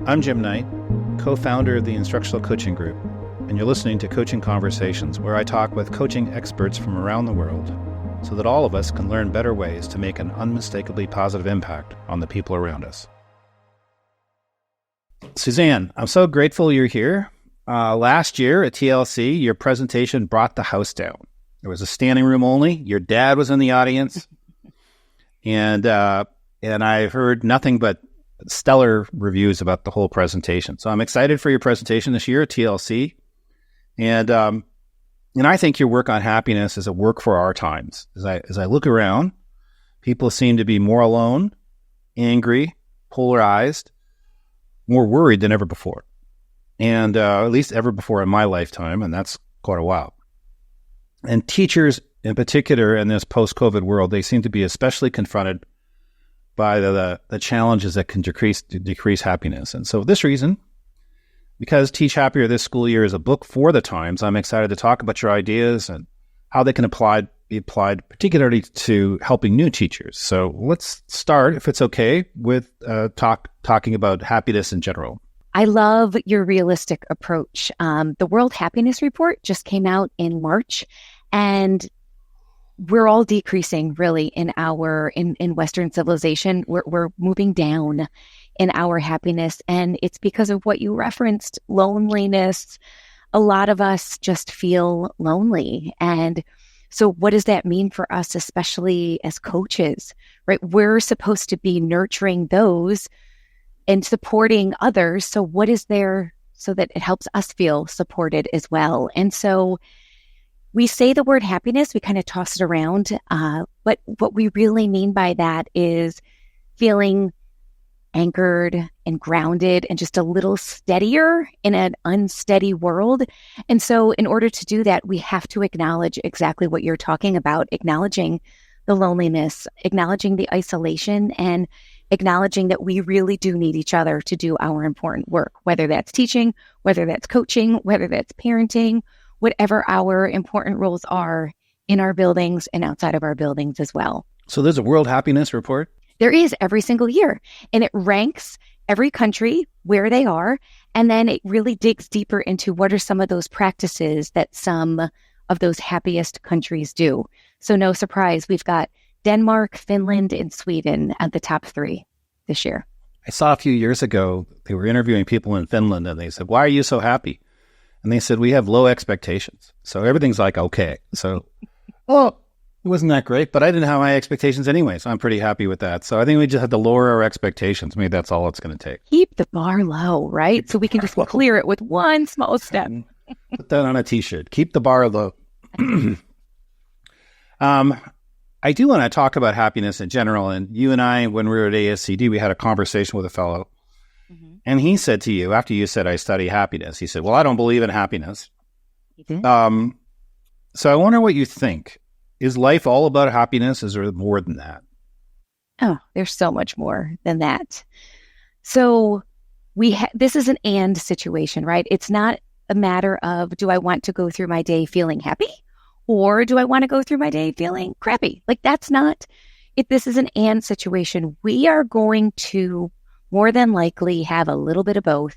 I'm Jim Knight, co-founder of the Instructional Coaching Group, and you're listening to Coaching Conversations, where I talk with coaching experts from around the world so that all of us can learn better ways to make an unmistakably positive impact on the people around us. Suzanne, I'm so grateful you're here. Last year at TLC, your presentation brought the house down. There was a standing room only. Your dad was in the audience. And I've heard nothing but stellar reviews about the whole presentation. So I'm excited for your presentation this year at TLC. And I think your work on happiness is a work for our times. As I look around, people seem to be more alone, angry, polarized, more worried than ever before. And at least ever before in my lifetime, and that's quite a while. And teachers in particular in this post-COVID world, they seem to be especially confronted by the challenges that can decrease happiness. And so for this reason, because Teach Happier this school year is a book for the times, I'm excited to talk about your ideas and how they can be applied particularly to helping new teachers. So let's start, if it's okay, with talking about happiness in general. I love your realistic approach. The World Happiness Report just came out in March, and we're all decreasing really in Western civilization. We're moving down in our happiness. And it's because of what you referenced, loneliness. A lot of us just feel lonely. And so what does that mean for us, especially as coaches, right? We're supposed to be nurturing those and supporting others. So what is there so that it helps us feel supported as well? And so we say the word happiness, we kind of toss it around, but what we really mean by that is feeling anchored and grounded and just a little steadier in an unsteady world. And so in order to do that, we have to acknowledge exactly what you're talking about, acknowledging the loneliness, acknowledging the isolation, and acknowledging that we really do need each other to do our important work, whether that's teaching, whether that's coaching, whether that's parenting, whatever our important roles are in our buildings and outside of our buildings as well. So there's a World Happiness Report? There is every single year, and it ranks every country where they are, and then it really digs deeper into what are some of those practices that some of those happiest countries do. So no surprise, we've got Denmark, Finland, and Sweden at the top 3 this year. I saw a few years ago, they were interviewing people in Finland, and they said, "Why are you so happy?" And they said, "We have low expectations. So everything's like, okay." So, well, it wasn't that great, but I didn't have high expectations anyway. So I'm pretty happy with that. So I think we just have to lower our expectations. Maybe that's all it's going to take. Keep the bar low, right? So we can just clear it with one small step. Put that on a t-shirt. Keep the bar low. I do want to talk about happiness in general. And you and I, when we were at ASCD, we had a conversation with a fellow. Mm-hmm. And he said to you, after you said, "I study happiness," he said, "Well, I don't believe in happiness." You did? So I wonder what you think. Is life all about happiness? Is there more than that? Oh, there's so much more than that. So this is an and situation, right? It's not a matter of, do I want to go through my day feeling happy? Or do I want to go through my day feeling crappy? Like, that's not it. This is an and situation. We are going to more than likely have a little bit of both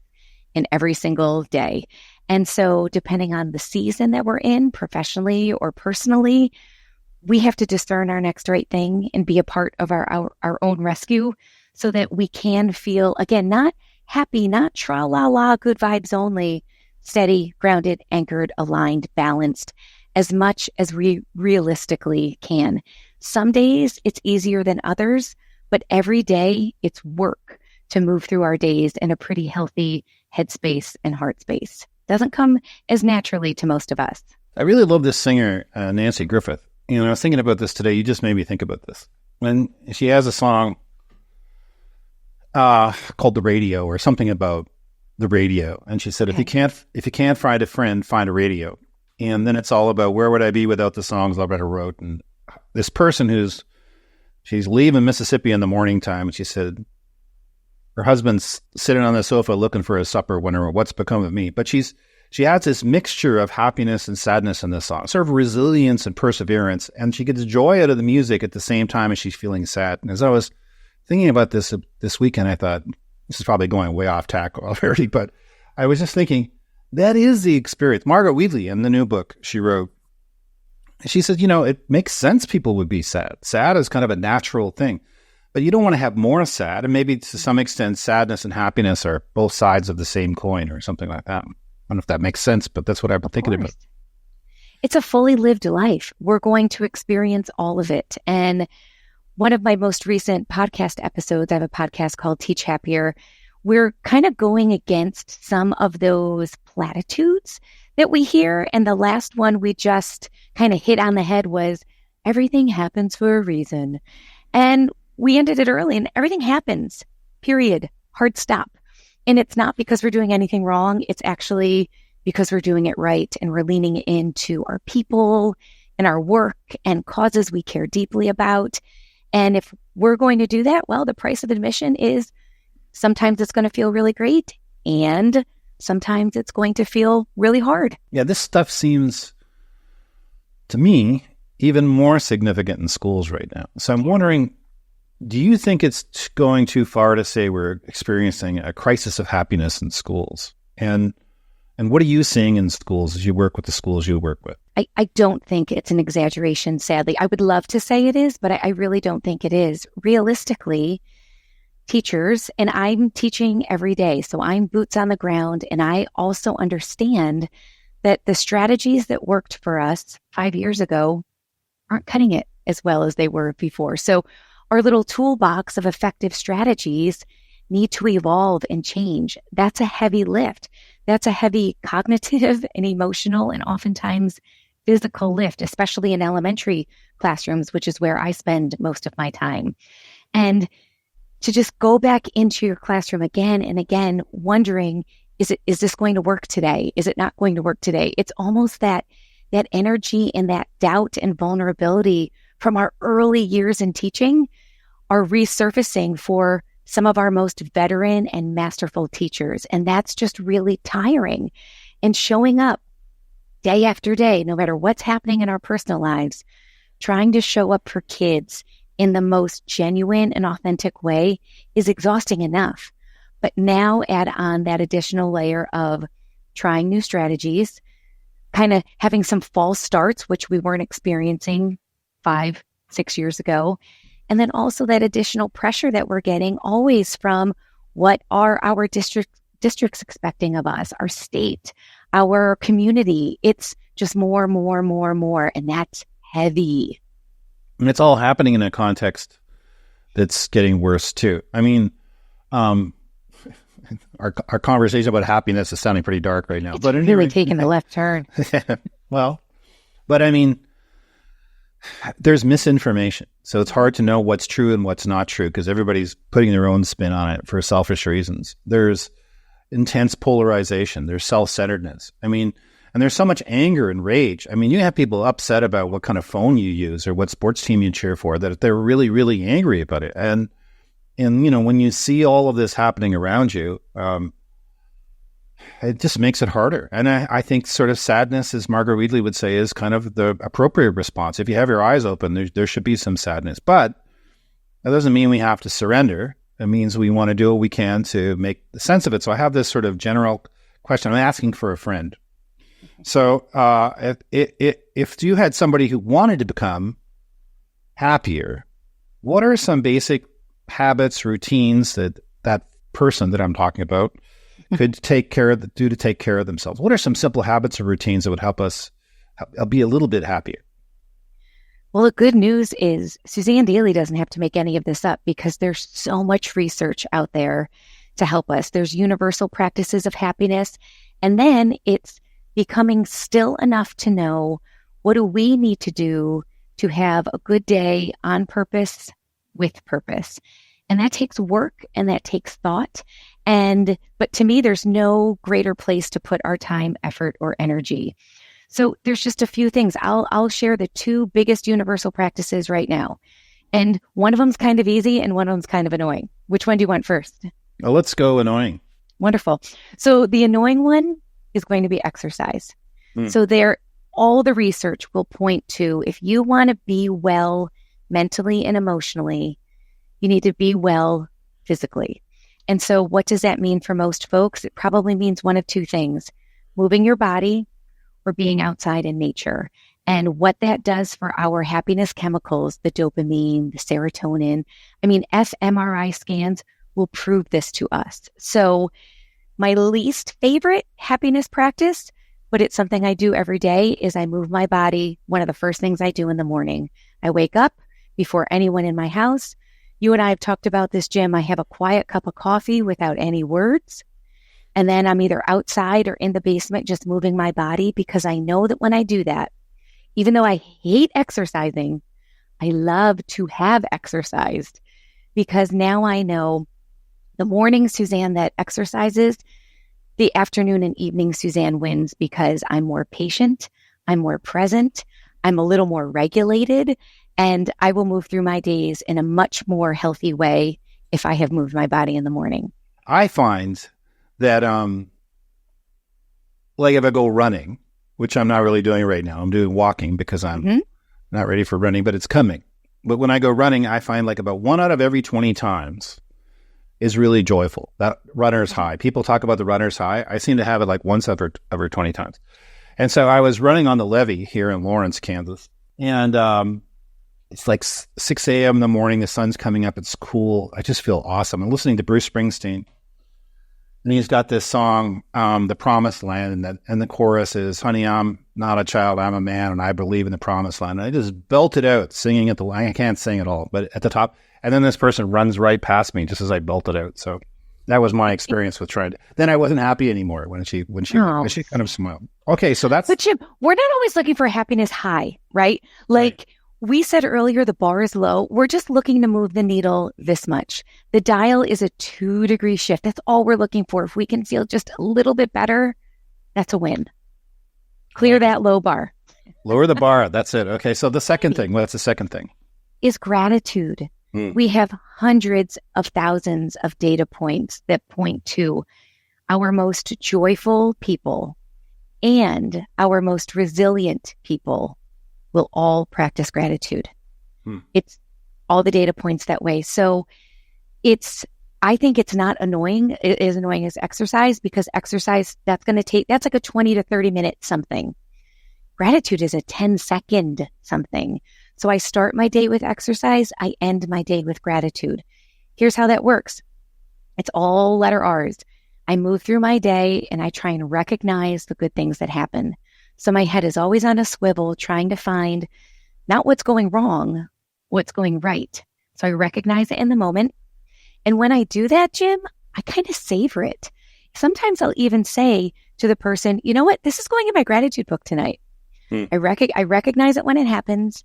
in every single day. And so depending on the season that we're in, professionally or personally, we have to discern our next right thing and be a part of our own rescue so that we can feel, again, not happy, not tra-la-la, good vibes only, steady, grounded, anchored, aligned, balanced, as much as we realistically can. Some days it's easier than others, but every day it's work to move through our days in a pretty healthy headspace and heart space. Doesn't come as naturally to most of us. I really love this singer, Nancy Griffith. I was thinking about this today. You just made me think about this. When she has a song called "The Radio" or something about the radio, and she said, Okay. if you can't find a friend, find a radio. And then it's all about where would I be without the songs I wrote. And this person she's leaving Mississippi in the morning time, and she said her husband's sitting on the sofa looking for his supper, wondering what's become of me. But she adds this mixture of happiness and sadness in this song, sort of resilience and perseverance. And she gets joy out of the music at the same time as she's feeling sad. And as I was thinking about this weekend, I thought, This is probably going way off tack already, but I was just thinking, that is the experience. Margaret Wheatley, in the new book she wrote, she said, it makes sense people would be sad. Sad is kind of a natural thing, but you don't want to have more sad. And maybe to some extent, sadness and happiness are both sides of the same coin or something like that. I don't know if that makes sense, but that's what I've been thinking about. It's a fully lived life. We're going to experience all of it. And one of my most recent podcast episodes, I have a podcast called Teach Happier. We're kind of going against some of those platitudes that we hear. And the last one we just kind of hit on the head was, everything happens for a reason. And we ended it early, and everything happens, period, hard stop. And it's not because we're doing anything wrong. It's actually because we're doing it right, and we're leaning into our people and our work and causes we care deeply about. And if we're going to do that, well, the price of admission is sometimes it's going to feel really great, and sometimes it's going to feel really hard. Yeah, this stuff seems, to me, even more significant in schools right now. So I'm wondering, do you think it's going too far to say we're experiencing a crisis of happiness in schools? And what are you seeing in schools as you work with the schools you work with? I don't think it's an exaggeration, sadly. I would love to say it is, but I really don't think it is. Realistically, teachers, and I'm teaching every day, so I'm boots on the ground, and I also understand that the strategies that worked for us 5 years ago aren't cutting it as well as they were before. So our little toolbox of effective strategies need to evolve and change. That's a heavy lift. That's a heavy cognitive and emotional and oftentimes physical lift, especially in elementary classrooms, which is where I spend most of my time. And to just go back into your classroom again and again, wondering, is this going to work today? Is it not going to work today? It's almost that energy and that doubt and vulnerability from our early years in teaching are resurfacing for some of our most veteran and masterful teachers. And that's just really tiring. And showing up day after day, no matter what's happening in our personal lives, trying to show up for kids in the most genuine and authentic way is exhausting enough. But now add on that additional layer of trying new strategies, kind of having some false starts, which we weren't experiencing 5-6 years ago. And then also that additional pressure that we're getting always from what are our districts expecting of us, our state, our community. It's just more. And that's heavy. And it's all happening in a context that's getting worse too. I mean, our conversation about happiness is sounding pretty dark right now. It's but really taking the left turn. Well, but I mean, there's misinformation. So it's hard to know what's true and what's not true because everybody's putting their own spin on it for selfish reasons. There's intense polarization. There's self-centeredness. I mean, and there's so much anger and rage. I mean, you have people upset about what kind of phone you use or what sports team you cheer for, that they're really, really angry about it. And when you see all of this happening around you, it just makes it harder. And I think sort of sadness, as Margaret Wheatley would say, is kind of the appropriate response. If you have your eyes open, there should be some sadness. But that doesn't mean we have to surrender. It means we want to do what we can to make sense of it. So I have this sort of general question. I'm asking for a friend. So if you had somebody who wanted to become happier, what are some basic habits, routines that person that I'm talking about could take care of themselves? What are some simple habits or routines that would help us be a little bit happier? Well, the good news is Suzanne Dailey doesn't have to make any of this up because there's so much research out there to help us. There's universal practices of happiness. And then it's becoming still enough to know, what do we need to do to have a good day on purpose, with purpose? And that takes work and that takes thought. But to me, there's no greater place to put our time, effort, or energy. So there's just a few things. I'll share the two biggest universal practices right now. And one of them's kind of easy and one of them's kind of annoying. Which one do you want first? Well, let's go annoying. Wonderful. So the annoying one is going to be exercise. So all the research will point to, if you want to be well mentally and emotionally, you need to be well physically. And so what does that mean for most folks? It probably means one of two things: moving your body or being outside in nature. And what that does for our happiness chemicals, the dopamine, the serotonin, I mean, fMRI scans will prove this to us. So my least favorite happiness practice, but it's something I do every day, is I move my body. One of the first things I do in the morning. I wake up before anyone in my house. You and I have talked about this, Jim. I have a quiet cup of coffee without any words. And then I'm either outside or in the basement just moving my body, because I know that when I do that, even though I hate exercising, I love to have exercised, because now I know the morning Suzanne that exercises, the afternoon and evening Suzanne wins, because I'm more patient, I'm more present, I'm a little more regulated, and I will move through my days in a much more healthy way if I have moved my body in the morning. I find that, like if I go running, which I'm not really doing right now, I'm doing walking because I'm not ready for running, but it's coming. But when I go running, I find like about 1 out of every 20 times is really joyful. That runner's high. People talk about the runner's high. I seem to have it like once every 20 times. And so I was running on the levee here in Lawrence, Kansas. And it's like 6 a.m. in the morning. The sun's coming up. It's cool. I just feel awesome. I'm listening to Bruce Springsteen. And he's got this song, The Promised Land. And the chorus is, honey, I'm not a child, I'm a man, and I believe in the promised land. And I just belted out singing at the line. I can't sing at all, but at the top. And then this person runs right past me just as I belted out. So that was my experience with trying to. Then I wasn't happy anymore when she kind of smiled. Okay, so that's. But Jim, we're not always looking for a happiness high, right? Like we said earlier, the bar is low. We're just looking to move the needle this much. The dial is a 2-degree shift. That's all we're looking for. If we can feel just a little bit better, that's a win. Clear that low bar. Lower the bar. That's it. Okay, so the second thing. What's the second thing? Is gratitude. We have hundreds of thousands of data points that point to our most joyful people and our most resilient people will all practice gratitude. It's all the data points that way. So I think it's not annoying. It is annoying as exercise, because exercise, that's like a 20 to 30 minute something. Gratitude is a 10-second something. So I start my day with exercise. I end my day with gratitude. Here's how that works. It's all letter R's. I move through my day and I try and recognize the good things that happen. So my head is always on a swivel, trying to find not what's going wrong, what's going right. So I recognize it in the moment. And when I do that, Jim, I kind of savor it. Sometimes I'll even say to the person, you know what? This is going in my gratitude book tonight. I recognize it when it happens.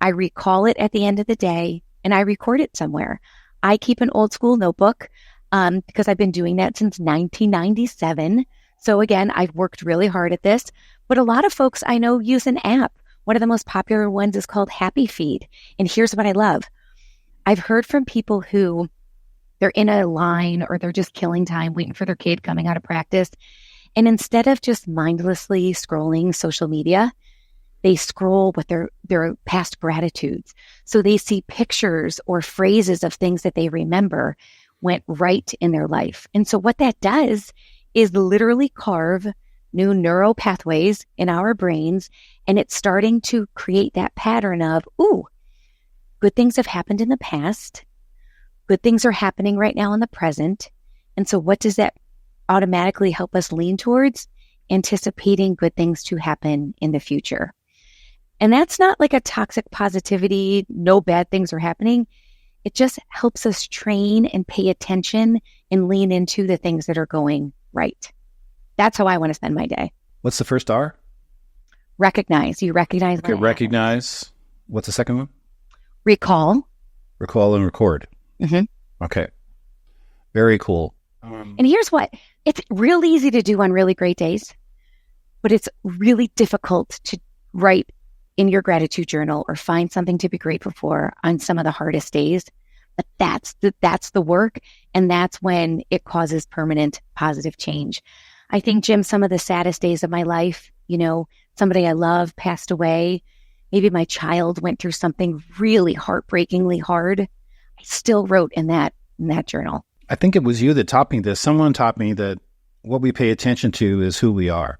I recall it at the end of the day, and I record it somewhere. I keep an old school notebook because I've been doing that since 1997. So again, I've worked really hard at this. But a lot of folks I know use an app. One of the most popular ones is called Happy Feed. And here's what I love. I've heard from people who they're in a line or they're just killing time waiting for their kid coming out of practice. And instead of just mindlessly scrolling social media, they scroll with their past gratitudes. So they see pictures or phrases of things that they remember went right in their life. And so what that does is literally carve new neural pathways in our brains. And it's starting to create that pattern of, ooh, good things have happened in the past. Good things are happening right now in the present. And so what does that automatically help us lean towards? Anticipating good things to happen in the future. And that's not like a toxic positivity, no bad things are happening. It just helps us train and pay attention and lean into the things that are going right. That's how I want to spend my day. What's the first R? Recognize. You recognize. Okay, recognize. What's the second one? Recall. Recall and record. Okay. Very cool. And here's what. It's real easy to do on really great days, but it's really difficult to write in your gratitude journal or find something to be grateful for on some of the hardest days. But that's the work. And that's when it causes permanent positive change. I think, Jim, some of the saddest days of my life, somebody I love passed away. Maybe my child went through something really heartbreakingly hard. I still wrote in that journal. I think it was you that taught me this. Someone taught me that what we pay attention to is who we are.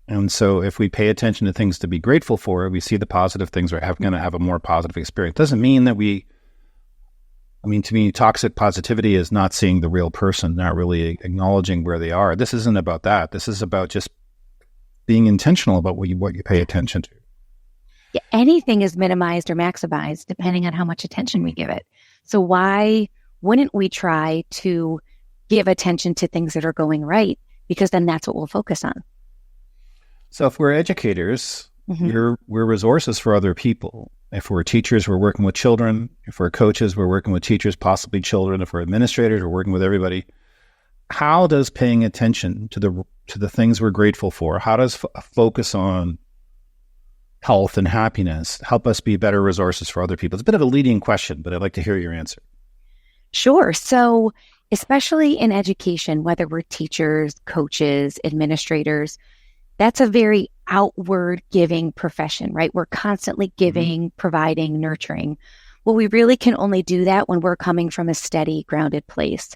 And so if we pay attention to things to be grateful for, we see the positive things, we're going to have a more positive experience. Doesn't mean that to me, toxic positivity is not seeing the real person, not really acknowledging where they are. This isn't about that. This is about just being intentional about what you pay attention to. Yeah, anything is minimized or maximized depending on how much attention we give it. So why wouldn't we try to give attention to things that are going right? Because then that's what we'll focus on. So if we're educators, we're resources for other people. If we're teachers, we're working with children. If we're coaches, we're working with teachers, possibly children. If we're administrators, we're working with everybody. How does paying attention to the things we're grateful for, how does focus on health and happiness help us be better resources for other people? It's a bit of a leading question, but I'd like to hear your answer. Sure. So especially in education, whether we're teachers, coaches, administrators, that's a very outward giving profession, right? We're constantly giving, providing, nurturing. Well, we really can only do that when we're coming from a steady, grounded place.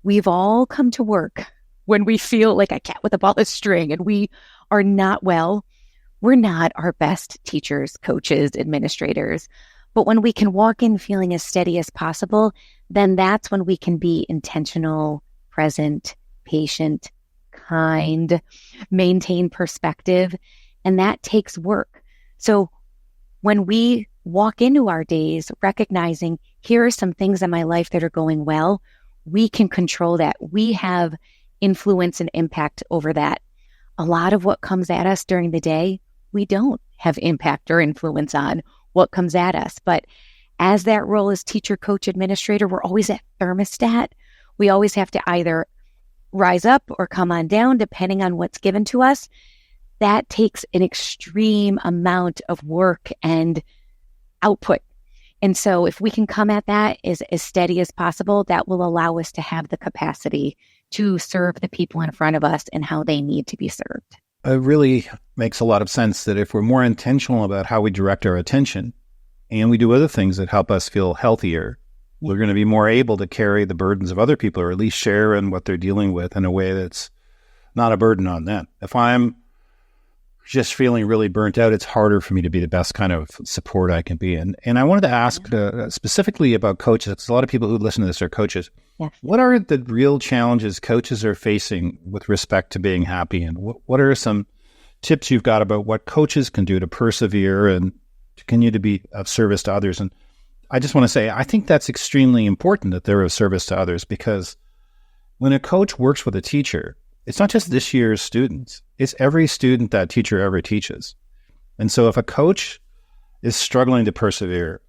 We've all come to work when we feel like a cat with a ball of string and we are not well. We're not our best teachers, coaches, administrators. But when we can walk in feeling as steady as possible, then that's when we can be intentional, present, patient, kind, maintain perspective, and that takes work. So when we walk into our days recognizing here are some things in my life that are going well, we can control that. We have influence and impact over that. A lot of what comes at us during the day, we don't have impact or influence on what comes at us. But as that role as teacher, coach, administrator, we're always at thermostat. We always have to either rise up or come on down, depending on what's given to us. That takes an extreme amount of work and output. And so if we can come at that as steady as possible, that will allow us to have the capacity to serve the people in front of us and how they need to be served. It really makes a lot of sense that if we're more intentional about how we direct our attention and we do other things that help us feel healthier, we're going to be more able to carry the burdens of other people or at least share in what they're dealing with in a way that's not a burden on them. If I'm just feeling really burnt out, it's harder for me to be the best kind of support I can be. And I wanted to ask specifically about coaches, because a lot of people who listen to this are coaches. Yeah. What are the real challenges coaches are facing with respect to being happy? And what are some tips you've got about what coaches can do to persevere and to continue to be of service to others? And I just want to say, I think that's extremely important that they're of service to others, because when a coach works with a teacher, it's not just this year's students, it's every student that teacher ever teaches. And so if a coach is struggling to persevere,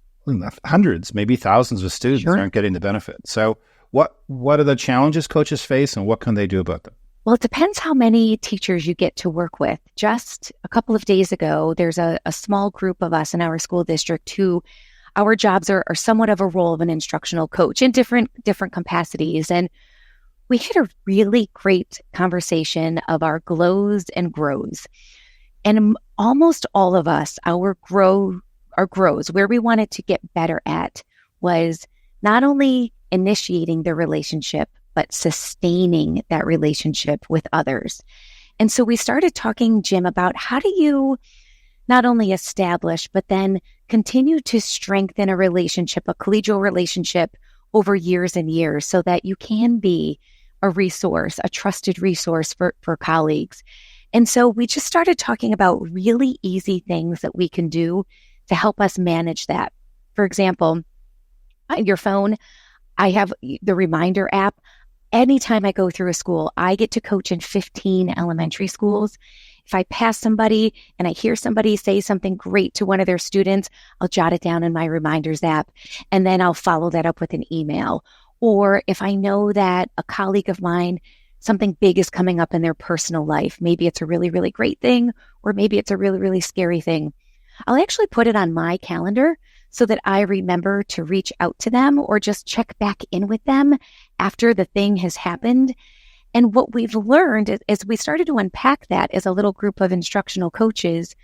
hundreds, maybe thousands of students aren't getting the benefit. So what are the challenges coaches face and what can they do about them? Well, it depends how many teachers you get to work with. Just a couple of days ago, there's a small group of us in our school district who our jobs are somewhat of a role of an instructional coach in different capacities. And we had a really great conversation of our glows and grows. And almost all of us, our grows, where we wanted to get better at was not only initiating the relationship, but sustaining that relationship with others. And so we started talking, Jim, about how do you not only establish, but then continue to strengthen a relationship, a collegial relationship over years and years so that you can be a resource, a trusted resource for colleagues. And so we just started talking about really easy things that we can do to help us manage that. For example, on your phone, I have the reminder app. Anytime I go through a school, I get to coach in 15 elementary schools. If I pass somebody and I hear somebody say something great to one of their students, I'll jot it down in my reminders app, and then I'll follow that up with an email. Or if I know that a colleague of mine, something big is coming up in their personal life, maybe it's a really, really great thing, or maybe it's a really, really scary thing, I'll actually put it on my calendar so that I remember to reach out to them or just check back in with them after the thing has happened. And what we've learned as we started to unpack that as a little group of instructional coaches,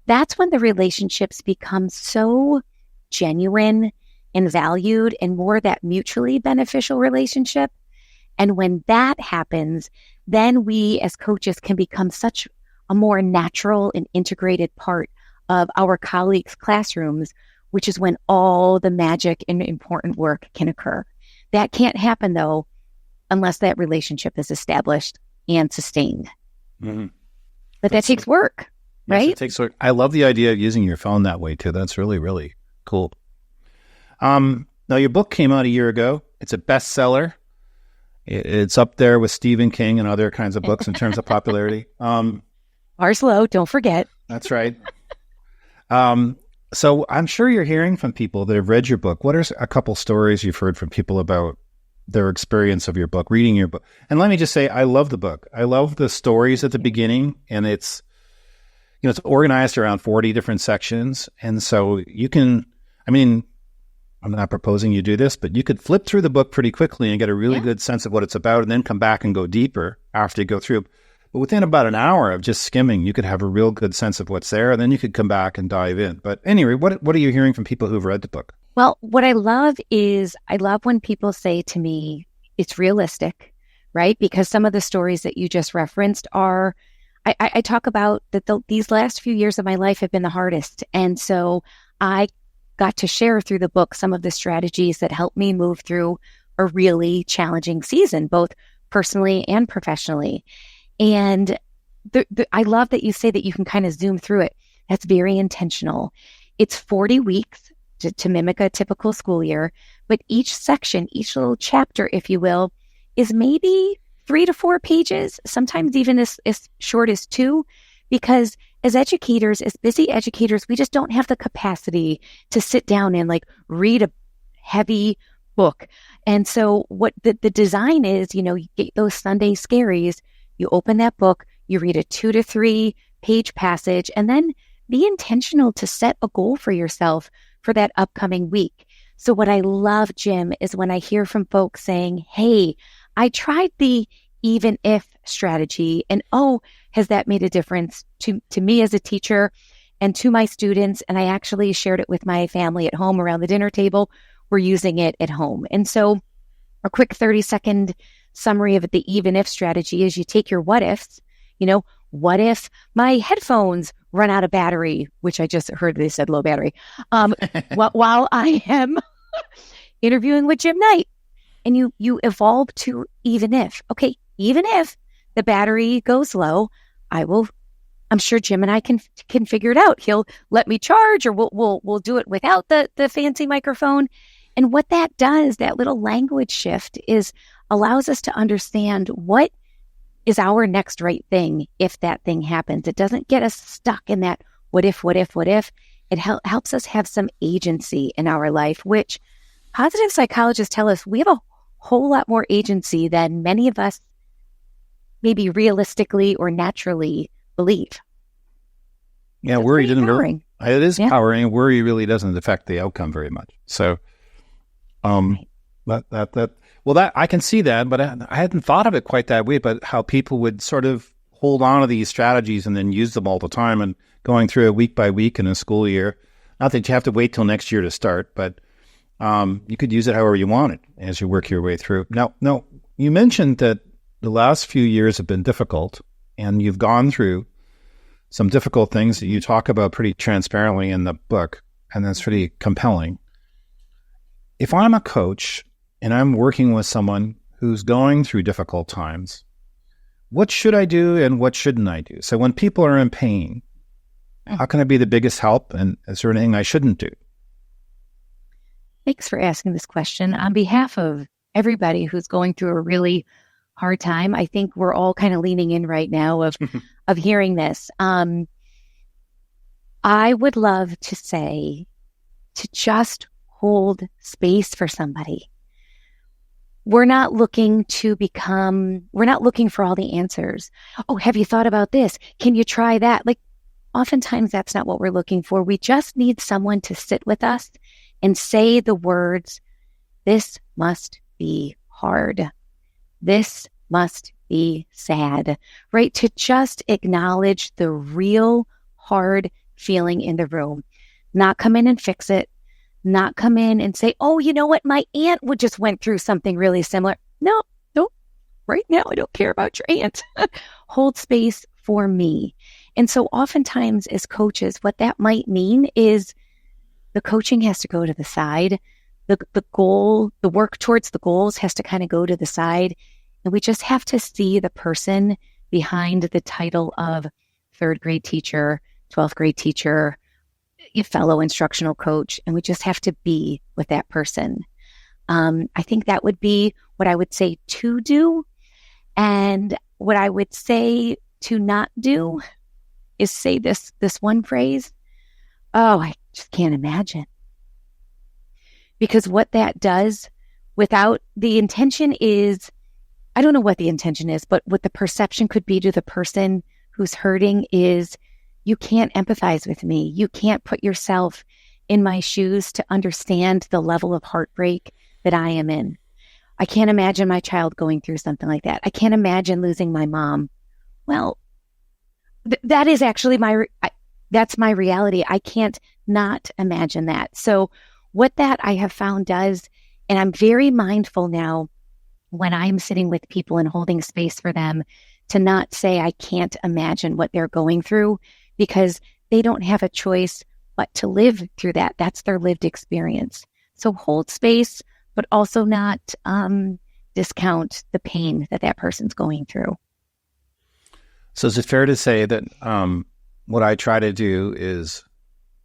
that's when the relationships become so genuine and valued and more that mutually beneficial relationship. And when that happens, then we as coaches can become such a more natural and integrated part of our colleagues' classrooms, which is when all the magic and important work can occur. That can't happen, though, unless that relationship is established and sustained. Mm-hmm. But that takes work, right? Yes, it takes work. I love the idea of using your phone that way, too. That's really, really cool. Now, your book came out a year ago. It's a bestseller. It's up there with Stephen King and other kinds of books in terms of popularity. Ours low, don't forget. That's right. So I'm sure you're hearing from people that have read your book. What are a couple stories you've heard from people about their experience of your book, reading your book? And let me just say, I love the book. I love the stories at the beginning, and it's organized around 40 different sections. And so you can, I'm not proposing you do this, but you could flip through the book pretty quickly and get a really good sense of what it's about, and then come back and go deeper after you go through. But within about an hour of just skimming, you could have a real good sense of what's there, and then you could come back and dive in. But anyway, what are you hearing from people who've read the book? Well, what I love when people say to me, it's realistic, right? Because some of the stories that you just referenced are, I talk about that these last few years of my life have been the hardest. And so I got to share through the book some of the strategies that helped me move through a really challenging season, both personally and professionally. And I love that you say that you can kind of zoom through it. That's very intentional. It's 40 weeks to mimic a typical school year, but each section, each little chapter, if you will, is maybe 3 to 4 pages, sometimes even as short as 2, because as educators, as busy educators, we just don't have the capacity to sit down and read a heavy book. And so what the design is, you get those Sunday scaries, you open that book, you read a 2 to 3 page passage, and then be intentional to set a goal for yourself for that upcoming week. So what I love, Jim, is when I hear from folks saying, hey, I tried the even if strategy, and has that made a difference to me as a teacher and to my students? And I actually shared it with my family at home around the dinner table. We're using it at home. And so a quick 30-second summary of the even if strategy is you take your what ifs, what if my headphones run out of battery, which I just heard they said low battery, while I am interviewing with Jim Knight. And you evolve to even if. Okay, even if the battery goes low, I'm sure Jim and I can figure it out. He'll let me charge, or we'll do it without the fancy microphone. And what that does, that little language shift, is allows us to understand what is our next right thing if that thing happens. It doesn't get us stuck in that what if. It helps us have some agency in our life, which positive psychologists tell us we have a whole lot more agency than many of us maybe realistically or naturally believe. Yeah, worry didn't really. It is powering. Worry really doesn't affect the outcome very much. So, that I can see that, but I hadn't thought of it quite that way. But how people would sort of hold on to these strategies and then use them all the time, and going through it week by week in a school year. Not that you have to wait till next year to start, but you could use it however you want it as you work your way through. Now, you mentioned that the last few years have been difficult, and you've gone through some difficult things that you talk about pretty transparently in the book, and that's pretty compelling. If I'm a coach and I'm working with someone who's going through difficult times, what should I do and what shouldn't I do? So when people are in pain, how can I be the biggest help, and is there anything I shouldn't do? Thanks for asking this question. On behalf of everybody who's going through a really hard time, I think we're all kind of leaning in right now of hearing this. I would love to say to just hold space for somebody. We're not looking for all the answers. Oh, have you thought about this? Can you try that? Oftentimes that's not what we're looking for. We just need someone to sit with us and say the words, this must be hard. This must be sad, right? To just acknowledge the real hard feeling in the room, not come in and fix it, not come in and say, oh, you know what? My aunt would just went through something really similar. No, right now, I don't care about your aunt. Hold space for me. And so oftentimes as coaches, what that might mean is the coaching has to go to the side. The goal, the work towards the goals has to kind of go to the side. And we just have to see the person behind the title of third grade teacher, 12th grade teacher, a fellow instructional coach. And we just have to be with that person. I think that would be what I would say to do. And what I would say to not do is say this one phrase. Oh, I just can't imagine. Because what that does without the intention is, I don't know what the intention is, but what the perception could be to the person who's hurting is, you can't empathize with me. You can't put yourself in my shoes to understand the level of heartbreak that I am in. I can't imagine my child going through something like that. I can't imagine losing my mom. Well, that is actually that's my reality. I can't not imagine that. So what that I have found does, and I'm very mindful now when I'm sitting with people and holding space for them, to not say I can't imagine what they're going through, because they don't have a choice but to live through that. That's their lived experience. So hold space, but also not discount the pain that person's going through. So is it fair to say that what I try to do is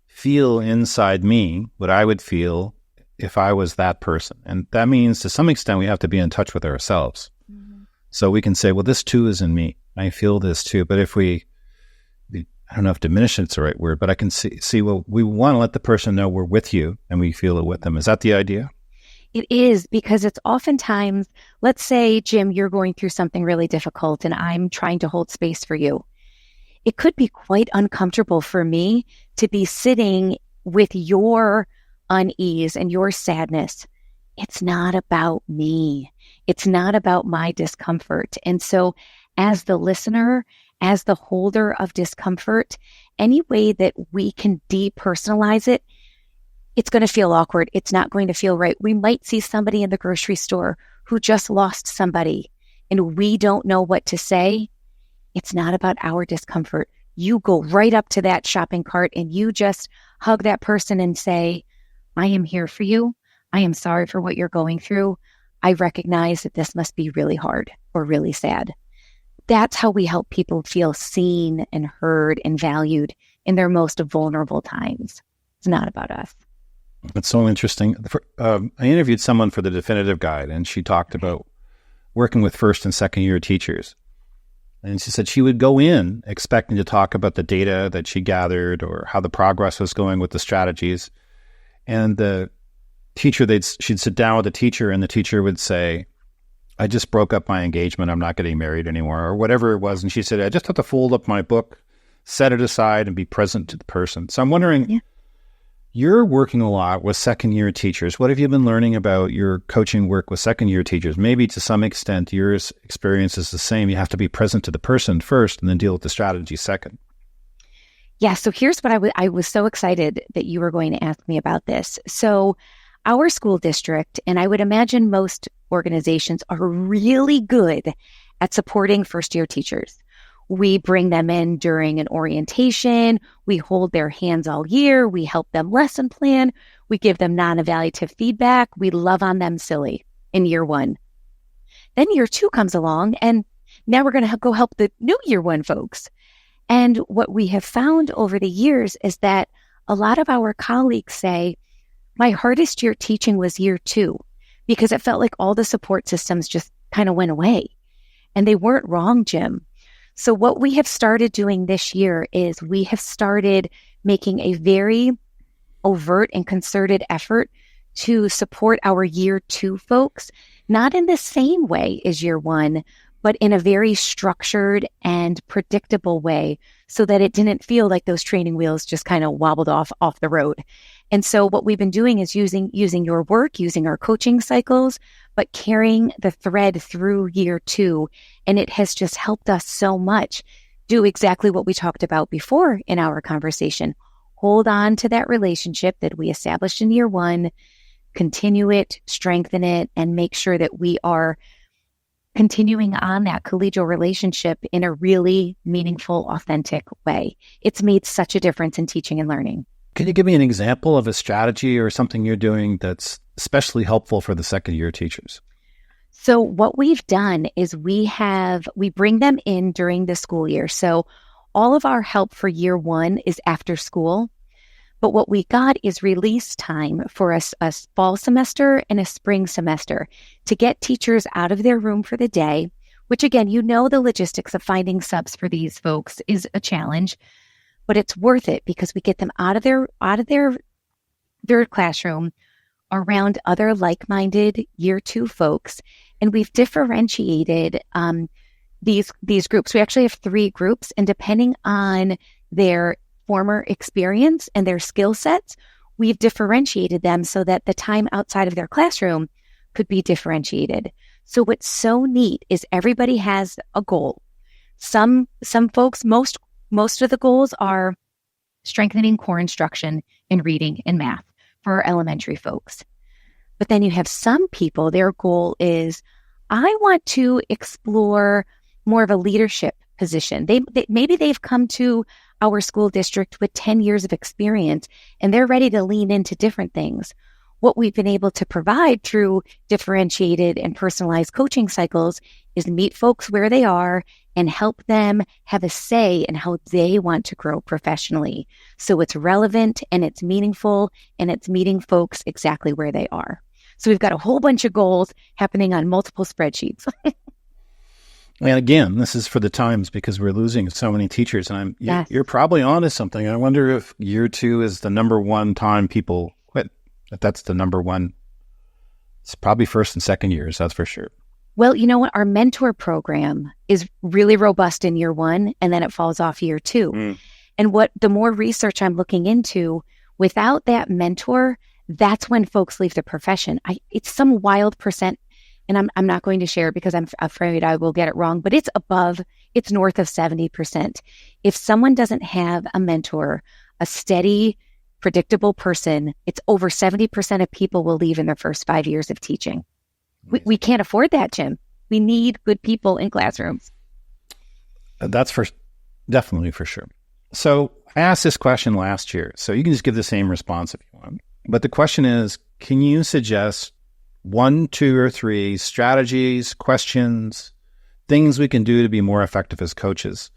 feel inside me what I would feel if I was that person? And that means to some extent we have to be in touch with ourselves. Mm-hmm. So we can say, well, this too is in me. I feel this too. But if I don't know if diminish is the right word, but I can see, well, we want to let the person know we're with you and we feel it with them. Is that the idea? It is, because it's oftentimes, let's say, Jim, you're going through something really difficult and I'm trying to hold space for you. It could be quite uncomfortable for me to be sitting with your unease and your sadness. It's not about me. It's not about my discomfort. And so as the listener, as the holder of discomfort, any way that we can depersonalize it, it's going to feel awkward. It's not going to feel right. We might see somebody in the grocery store who just lost somebody and we don't know what to say. It's not about our discomfort. You go right up to that shopping cart and you just hug that person and say, I am here for you. I am sorry for what you're going through. I recognize that this must be really hard or really sad. That's how we help people feel seen and heard and valued in their most vulnerable times. It's not about us. That's so interesting. I interviewed someone for the Definitive Guide, and she talked about working with first and second year teachers. And she said she would go in expecting to talk about the data that she gathered or how the progress was going with the strategies. And the teacher, she'd sit down with the teacher and the teacher would say, I just broke up my engagement. I'm not getting married anymore, or whatever it was. And she said, I just have to fold up my book, set it aside, and be present to the person. So I'm wondering, You're working a lot with second year teachers. What have you been learning about your coaching work with second year teachers? Maybe to some extent your experience is the same. You have to be present to the person first and then deal with the strategy second. Yeah, so here's what I was so excited that you were going to ask me about this. So our school district, and I would imagine most organizations, are really good at supporting first year teachers. We bring them in during an orientation. We hold their hands all year. We help them lesson plan. We give them non-evaluative feedback. We love on them silly in year one. Then year two comes along, and now we're going to go help the new year one folks. And what we have found over the years is that a lot of our colleagues say, my hardest year teaching was year two, because it felt like all the support systems just kind of went away. And they weren't wrong, Jim. So what we have started doing this year is we have started making a very overt and concerted effort to support our year two folks, not in the same way as year one, but in a very structured and predictable way so that it didn't feel like those training wheels just kind of wobbled off the road. And so what we've been doing is using your work, using our coaching cycles, but carrying the thread through year two. And it has just helped us so much do exactly what we talked about before in our conversation. hold on to that relationship that we established in year one, continue it, strengthen it, and make sure that we are continuing on that collegial relationship in a really meaningful, authentic way. It's made such a difference in teaching and learning. Can you give me an example of a strategy or something you're doing that's especially helpful for the second year teachers? So what we've done is we bring them in during the school year. So all of our help for year one is after school. But what we got is release time for a fall semester and a spring semester to get teachers out of their room for the day, which again, the logistics of finding subs for these folks is a challenge, but it's worth it because we get them out of their classroom around other like-minded year two folks. And we've differentiated these groups. We actually have 3 groups, and depending on their former experience and their skill sets, we've differentiated them so that the time outside of their classroom could be differentiated. So what's so neat is everybody has a goal. Some folks, most of the goals are strengthening core instruction in reading and math for our elementary folks. But then you have some people, their goal is, I want to explore more of a leadership position. Maybe they've come to our school district with 10 years of experience and they're ready to lean into different things. What we've been able to provide through differentiated and personalized coaching cycles is meet folks where they are and help them have a say in how they want to grow professionally. So it's relevant and it's meaningful and it's meeting folks exactly where they are. So we've got a whole bunch of goals happening on multiple spreadsheets. And again, this is for the times because we're losing so many teachers. And you're probably onto something. I wonder if year 2 is the number one time people quit. If that's the number one, it's probably first and second years, that's for sure. Well, you know what? Our mentor program is really robust in year 1, and then it falls off year 2. And the more research I'm looking into, without that mentor, that's when folks leave the profession. It's some wild percent. And I'm not going to share because I'm afraid I will get it wrong, but it's north of 70%. If someone doesn't have a mentor, a steady, predictable person, it's over 70% of people will leave in their first 5 years of teaching. We can't afford that, Jim. We need good people in classrooms. That's definitely for sure. So I asked this question last year, so you can just give the same response if you want. But the question is, can you suggest 1, 2, or 3 strategies, questions, things we can do to be more effective as coaches?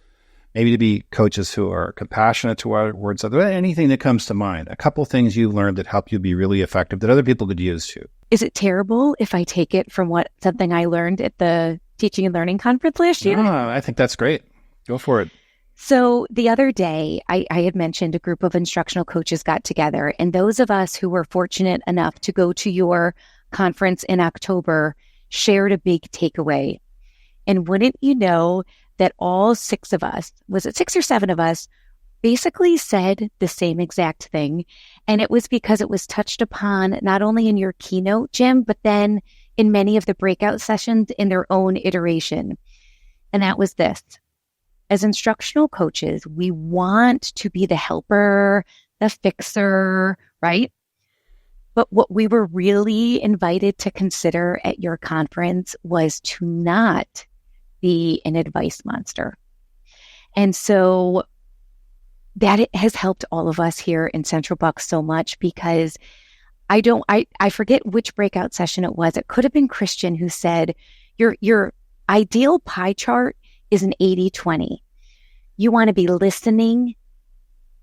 Maybe to be coaches who are compassionate towards others, anything that comes to mind. A couple things you've learned that help you be really effective that other people could use too. Is it terrible if I take it from something I learned at the Teaching and Learning Conference last year? No, I think that's great. Go for it. So the other day, I had mentioned a group of instructional coaches got together, and those of us who were fortunate enough to go to your conference in October shared a big takeaway. And wouldn't you know that all 6 of us, was it 6 or 7 of us, basically said the same exact thing. And it was because it was touched upon not only in your keynote, Jim, but then in many of the breakout sessions in their own iteration. And that was this. As instructional coaches, we want to be the helper, the fixer, right? But what we were really invited to consider at your conference was to not be an advice monster. And so that has helped all of us here in Central Bucks so much, because I forget which breakout session it was. It could have been Christian who said, your ideal pie chart is an 80-20. You want to be listening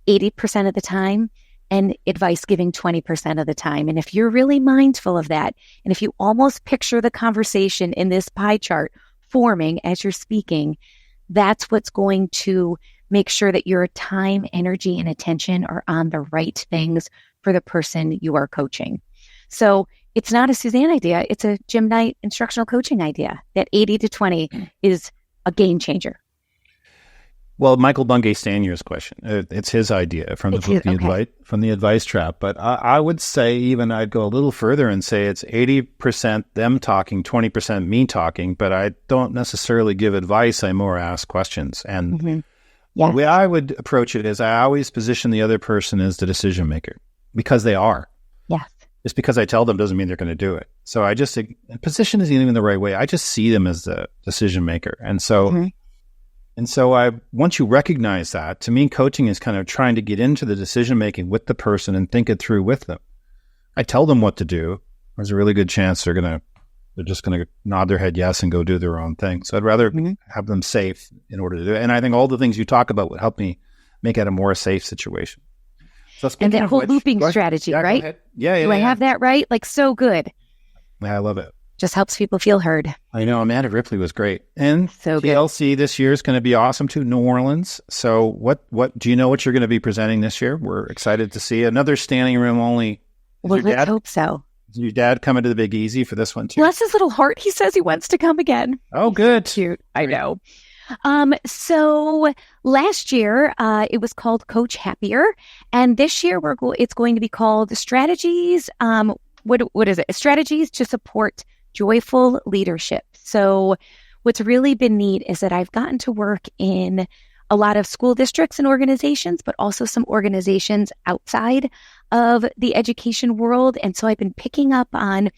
80% of the time and advice giving 20% of the time. And if you're really mindful of that, and if you almost picture the conversation in this pie chart forming as you're speaking, that's what's going to make sure that your time, energy, and attention are on the right things for the person you are coaching. So it's not a Suzanne idea. It's a Jim Knight instructional coaching idea that 80-20 is a game changer. Well, Michael Bungay Stanier's question. It's his idea from the book, from the Advice Trap. But I would say even I'd go a little further and say it's 80% them talking, 20% me talking. But I don't necessarily give advice. I more ask questions. And Yeah. The way I would approach it is I always position the other person as the decision maker because they are. Yes. Just because I tell them doesn't mean they're going to do it. So I just, position isn't even the right way. I just see them as the decision maker. And so, once you recognize that, to me, coaching is kind of trying to get into the decision making with the person and think it through with them. I tell them what to do. There's a really good chance they're just going to nod their head yes and go do their own thing. So I'd rather have them safe in order to do it. And I think all the things you talk about would help me make it a more safe situation. So and that whole looping strategy, right? Yeah. Do I have that right? Like, so good. Yeah, I love it. Just helps people feel heard. I know. Amanda Ripley was great. And so TLC this year is going to be awesome too. New Orleans. So what do you know what you're going to be presenting this year? We're excited to see another standing room only. Well, let's hope so. Is your dad coming to the Big Easy for this one too? Bless his little heart. He says he wants to come again. Oh, good. So cute. I know. So last year, it was called Coach Happier. And this year it's going to be called Strategies. What is it? Strategies to support joyful leadership. So what's really been neat is that I've gotten to work in a lot of school districts and organizations, but also some organizations outside of the education world. And so I've been picking up on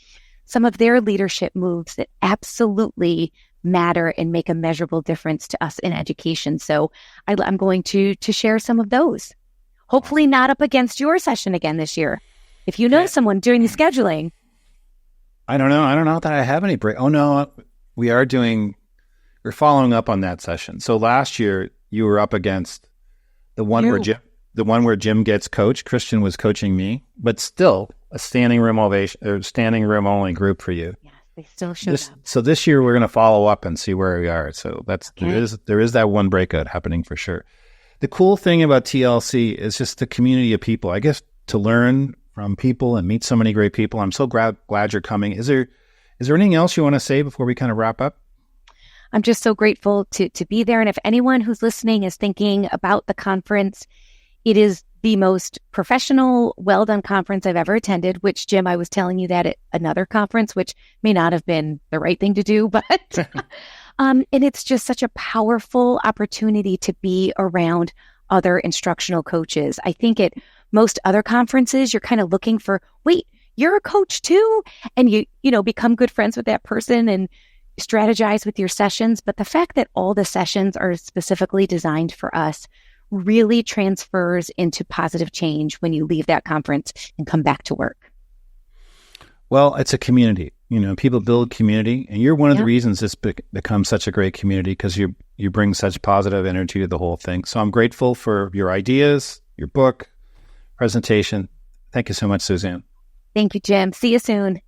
some of their leadership moves that absolutely matter and make a measurable difference to us in education. So I'm going to share some of those. Hopefully not up against your session again this year. If you know someone doing the scheduling. I don't know that I have any break. Oh no, we're following up on that session. So last year you were up against the one where Jim gets coached. Christian was coaching me, but still a standing room only group for you. Yes, they still showed up. So this year we're going to follow up and see where we are. So there is that one breakout happening for sure. The cool thing about TLC is just the community of people. I guess to learn from people and meet so many great people. I'm so glad you're coming. Is there anything else you want to say before we kind of wrap up? I'm just so grateful to be there. And if anyone who's listening is thinking about the conference, it is the most professional, well-done conference I've ever attended, which, Jim, I was telling you that at another conference, which may not have been the right thing to do, but and it's just such a powerful opportunity to be around other instructional coaches. I think at most other conferences, you're kind of looking for, wait, you're a coach too? And you become good friends with that person and strategize with your sessions. But the fact that all the sessions are specifically designed for us really transfers into positive change when you leave that conference and come back to work. Well, it's a community. People build community, and you're one of the reasons it's become such a great community because you bring such positive energy to the whole thing. So I'm grateful for your ideas, your book, presentation. Thank you so much, Suzanne. Thank you, Jim. See you soon.